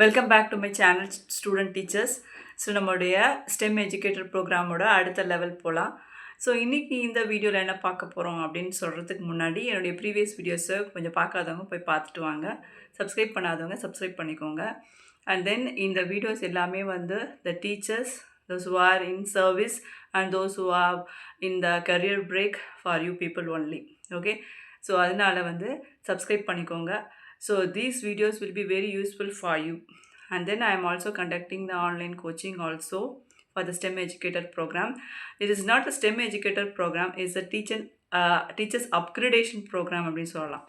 Welcome back to my channel student teachers. So நம்மளுடைய STEM educator ப்ரோக்ராமோட அடுத்த level போகலாம். ஸோ இன்றைக்கி இந்த வீடியோவில் என்ன பார்க்க போகிறோம் அப்படின்னு சொல்கிறதுக்கு முன்னாடி என்னுடைய ப்ரீவியஸ் வீடியோஸை கொஞ்சம் பார்க்காதவங்க போய் பார்த்துட்டு வாங்க. சப்ஸ்கிரைப் பண்ணாதவங்க சப்ஸ்கிரைப் பண்ணிக்கோங்க. அண்ட் தென் இந்த வீடியோஸ் எல்லாமே வந்து the teachers, those who are in service and those who are in the career break for you people only. Okay, so அதனால் வந்து சப்ஸ்கிரைப் பண்ணிக்கோங்க. So these videos will be very useful for you. And then I am also conducting the online coaching also for the STEM Educator program. It is not a STEM Educator program, it's a teachers upgradation program அப்படின்னு சொல்லலாம்.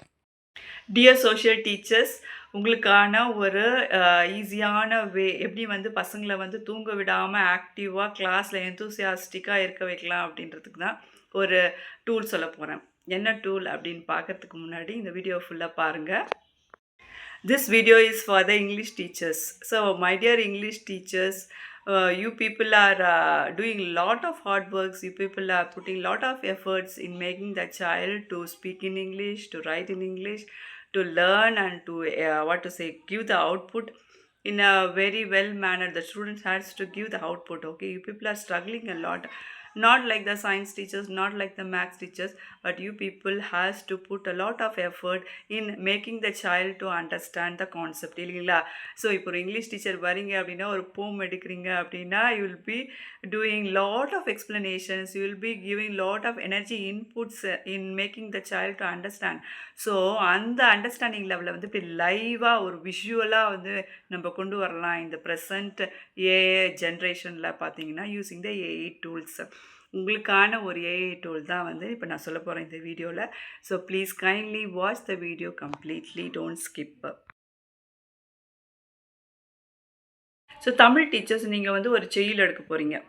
Dear social teachers, உங்களுக்கான ஒரு ஈஸியான வே எப்படி வந்து பசங்களை வந்து தூங்க விடாமல் ஆக்டிவாக கிளாஸில் எந்தூசியாஸ்டிக்காக இருக்க வைக்கலாம் அப்படின்றதுக்கு தான் ஒரு டூல் சொல்ல போகிறேன். என்ன டூல் அப்படின்னு பார்க்கறதுக்கு முன்னாடி இந்த வீடியோ ஃபுல்லாக பாருங்கள். This video is for the English teachers. So my dear English teachers, you people are doing lot of hard works. You people are putting lot of efforts in making the child to speak in English, to write in English, to learn and to give the output in a very well manner. The students has to give the output. Okay, you people are struggling a lot. Not like the science teachers, not like the maths teachers, but you people has to put a lot of effort in making the child to understand the concept இல்லைங்களா? So இப்போ ஒரு English teacher வரீங்க அப்படின்னா, ஒரு போம் எடுக்கிறீங்க அப்படின்னா, you will be doing lot of explanations, you will be giving lot of energy inputs in making the child to understand. So அந்த அண்டர்ஸ்டாண்டிங் லெவலில் வந்து இப்போ லைவாக ஒரு விஷுவலாக வந்து நம்ம கொண்டு வரலாம் இந்த ப்ரெசண்ட் ஏஐ ஜென்ரேஷனில் பார்த்தீங்கன்னா, யூஸிங் த ஏஐ டூல்ஸ். உங்களுக்கான ஒரு ஏஐ டூல் தான் வந்து இப்போ நான் சொல்ல போகிறேன் இந்த வீடியோவில். So please kindly watch the video completely, don't skip. So Tamil teachers, நீங்கள் வந்து ஒரு செய்யுள் எடுக்க போகிறீங்க,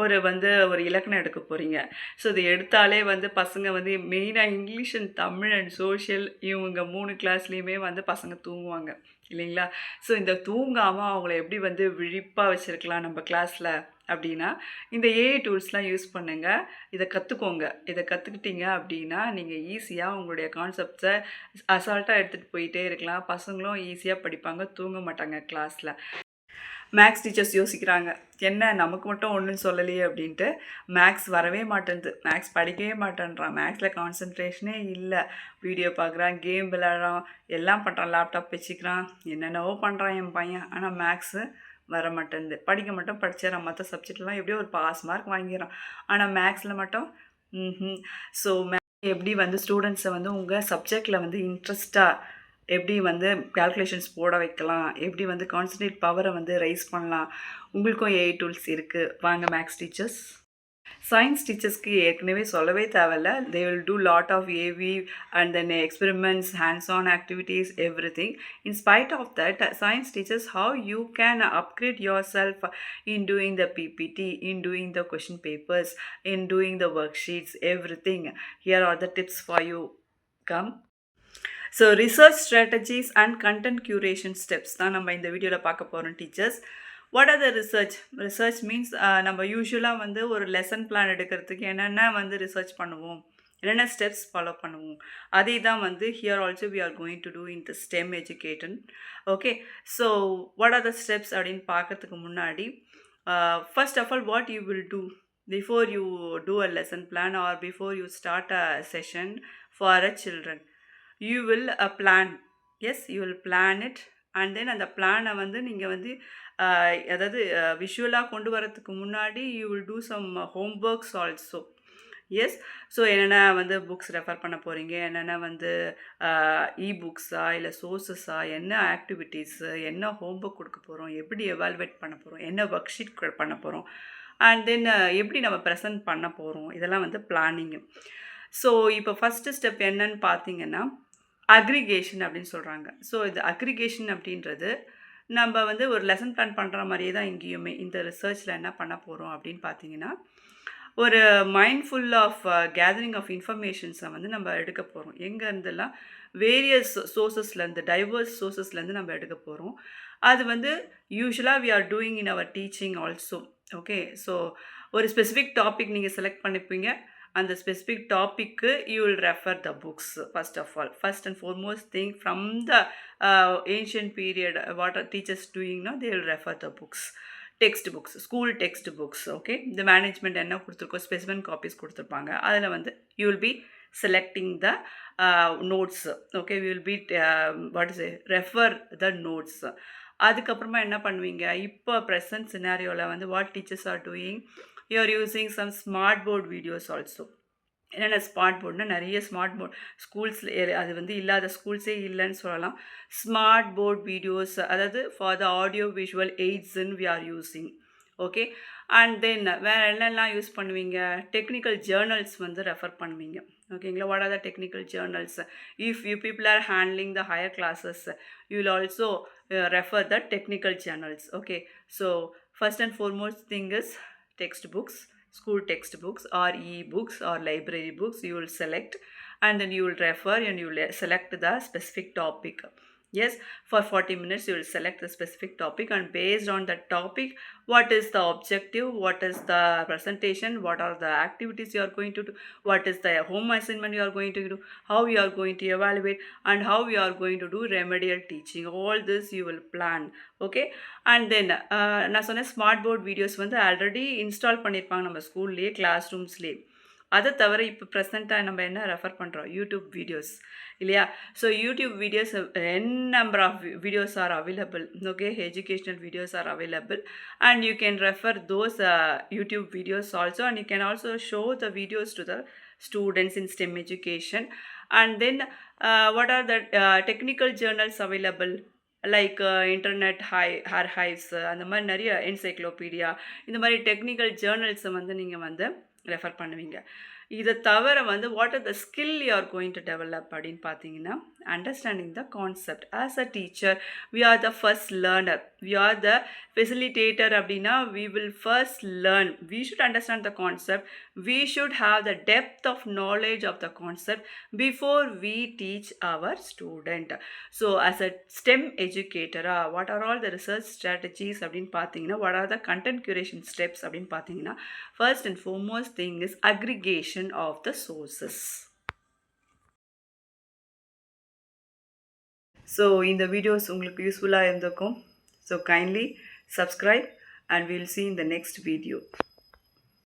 ஒரு இலக்கணம் எடுக்க போகிறீங்க. ஸோ இது எடுத்தாலே வந்து பசங்க வந்து மெயினாக English and Tamil and social இவங்க 3 கிளாஸ்லேயுமே வந்து பசங்க தூங்குவாங்க இல்லைங்களா? ஸோ இந்த தூங்காமல் அவங்கள எப்படி வந்து விழிப்பாக வச்சுருக்கலாம் நம்ம கிளாஸில் அப்படின்னா, இந்த ஏஐ டூல்ஸ்லாம் யூஸ் பண்ணுங்கள். இதை கற்றுக்கோங்க. இதை கற்றுக்கிட்டீங்க அப்படின்னா நீங்கள் ஈஸியாக உங்களுடைய கான்செப்ட்ஸை அசால்ட்டாக எடுத்துகிட்டு போயிட்டே இருக்கலாம். பசங்களும் ஈஸியாக படிப்பாங்க, தூங்க மாட்டாங்க கிளாஸில். மேக்ஸ் டீச்சர்ஸ் யோசிக்கிறாங்க, என்ன நமக்கு மட்டும் ஒன்றும் சொல்லலையே அப்படின்ட்டு. மேக்ஸ் வரவே மாட்டேன்து, மேக்ஸ் படிக்கவே மாட்டேன்றான், மேக்ஸில் கான்சன்ட்ரேஷனே இல்லை. வீடியோ பார்க்குறான், கேம் விளையாடுறான், எல்லாம் பண்ணுறான், லேப்டாப் வச்சுக்கிறான், என்னென்னவோ பண்ணுறான் என் பையன். ஆனால் மேக்ஸு வர மாட்டேன்து. படிக்க மட்டும் படிச்சிடறான், மற்ற சப்ஜெக்ட்லாம் எப்படியோ ஒரு பாஸ் மார்க் வாங்கிடுறான். ஆனால் மேக்ஸில் மட்டும் ஸோ எப்படி வந்து ஸ்டூடெண்ட்ஸை வந்து உங்கள் சப்ஜெக்டில் வந்து இன்ட்ரெஸ்ட்டாக எப்படி வந்து கால்குலேஷன்ஸ் போட வைக்கலாம், எப்படி வந்து கான்சன்ட்ரேட் பவரை வந்து ரைஸ் பண்ணலாம். உங்களுக்கும் ஏஐ டூல்ஸ் இருக்குது. வாங்க மேக்ஸ் டீச்சர்ஸ். சயின்ஸ் டீச்சர்ஸ்க்கு ஏற்கனவே சொல்லவே தேவையில்ல. They will do lot of AV and then experiments, hands on activities, everything. In spite of that, science teachers, how you can upgrade yourself in doing the PPT, in doing the question papers, in doing the worksheets, everything. Here are the tips for you. Come. So research strategies and content curation steps தான் நம்ம இந்த வீடியோவில் பார்க்க போகிறோம் teachers. What are the research? Research means நம்ம யூஸ்வலாக வந்து ஒரு லெசன் பிளான் எடுக்கிறதுக்கு என்னென்ன வந்து ரிசர்ச் பண்ணுவோம், என்னென்ன ஸ்டெப்ஸ் ஃபாலோ பண்ணுவோம், அதே தான் வந்து here also we are going to do in the STEM education. Okay, so what are the steps அப்படின்னு பார்க்கறதுக்கு முன்னாடி, first of all what you will do before you do a lesson plan or before you start a session for a children, you will plan. Yes, you will plan it. And then அந்த பிளானை வந்து நீங்கள் வந்து அதாவது விஷுவலாக கொண்டு வரதுக்கு முன்னாடி you will do some homeworks also. Yes, so என்னென்ன வந்து புக்ஸ் ரெஃபர் பண்ண போகிறீங்க, என்னென்ன வந்து இபுக்ஸா இல்லை சோர்ஸஸா, என்ன ஆக்டிவிட்டீஸு, என்ன ஹோம்ஒர்க் கொடுக்க போகிறோம், எப்படி எவால்வேட் பண்ண போகிறோம், என்ன ஒர்க் ஷீட் பண்ண போகிறோம், அண்ட் தென் எப்படி நம்ம ப்ரெசென்ட் பண்ண போகிறோம், இதெல்லாம் வந்து பிளானிங்கு. ஸோ இப்போ ஃபஸ்ட்டு ஸ்டெப் என்னன்னு பார்த்தீங்கன்னா அக்ரிகேஷன் அப்படின்னு சொல்கிறாங்க. ஸோ இது அக்ரிகேஷன் அப்படின்றது நம்ம வந்து ஒரு லெசன் பிளான் பண்ணுற மாதிரியே தான் இங்கேயுமே இந்த ரிசர்ச்சில் என்ன பண்ண போகிறோம் அப்படின்னு பார்த்தீங்கன்னா, ஒரு மைண்ட்ஃபுல் ஆஃப் கேதரிங் ஆஃப் இன்ஃபர்மேஷன்ஸை வந்து நம்ம எடுக்க போகிறோம். எங்கேருந்துலாம் வேரியஸ் சோர்ஸஸ்லேருந்து, டைவர்ஸ் சோர்ஸஸ்லேருந்து நம்ம எடுக்க போகிறோம். அது வந்து யூஸ்வலாக we are doing in our teaching also. Okay, so ஒரு ஸ்பெசிஃபிக் டாபிக் நீங்கள் செலக்ட் பண்ணிப்பீங்க. and the specific topic you will refer the books. First of all, first and foremost thing, from the ancient period, what are teachers doing now, they will refer the books, textbooks, school textbooks. Okay, the management என்ன கொடுத்துருக்கோ specimen copies கொடுத்துருப்பாங்க, அதில் வந்து you will be selecting the notes. Okay, we will be what is it, refer the notes. அதுக்கப்புறமா என்ன பண்ணுவீங்க, இப்போ present சினாரியோவில் வந்து what teachers are doing, you are using some smart board videos also. என்னென்ன ஸ்மார்ட் போர்ட்னா, நிறைய ஸ்மார்ட் போர்ட் ஸ்கூல்ஸில் அது வந்து இல்லாத ஸ்கூல்ஸே இல்லைன்னு சொல்லலாம். ஸ்மார்ட் போர்ட் வீடியோஸ், அதாவது ஃபார் த ஆடியோ விஷுவல் எய்ட்ஸ்ன்னு we are using. Okay, and then வேறு என்னெல்லாம் யூஸ் பண்ணுவீங்க, டெக்னிக்கல் ஜேர்னல்ஸ் வந்து ரெஃபர் பண்ணுவீங்க. ஓகேங்களா, what are the technical journals, if you people are handling the higher classes, you will also refer the technical journals. Okay, so first and foremost thing is textbooks, school textbooks or e-books or library books you will select, and then you will refer and you will select the specific topic. Yes, for 40 minutes you will select the specific topic, and based on that topic, what is the objective, what is the presentation, what are the activities you are going to do, what is the home assignment you are going to do, how you are going to evaluate, and how you are going to do remedial teaching. All this you will plan. Okay, and then நான் சொன்ன smart board videos வந்து already install பண்ணியிருப்பாங்க நம்ம ஸ்கூல்லேயே, class ரூம்ஸ்லேயே. அதை தவிர இப்போ ப்ரெசண்ட்டாக நம்ம என்ன ரெஃபர் பண்ணுறோம், யூடியூப் வீடியோஸ் இல்லையா. So YouTube videos, n number of videos are available. Okay, educational videos are available, and you can refer those YouTube videos also, and you can also show the videos to the students in STEM education. And then what are the technical journals available, like internet archives, அந்த மாதிரி நிறைய encyclopedia, இந்த மாதிரி technical ஜேர்னல்ஸை வந்து நீங்கள் வந்து refer பண்ணுவீங்க. இதை தவிர வந்து what are the skill you are going to develop அப்படின்னு பார்த்தீங்கன்னா, understanding the concept. As a teacher we are the first learner, we are the facilitator. அப்படின்னா we will first learn, we should understand the concept, we should have the depth of knowledge of the concept before we teach our student. So as a STEM எஜுகேட்டராக what are all the research strategies அப்படின்னு பார்த்தீங்கன்னா, what are the content curation steps அப்படின்னு பார்த்தீங்கன்னா, first and foremost thing is aggregation of the sources. So இந்த videos உங்களுக்கு யூஸ்ஃபுல்லாக இருந்திருக்கும். So kindly subscribe and we will see in the next video.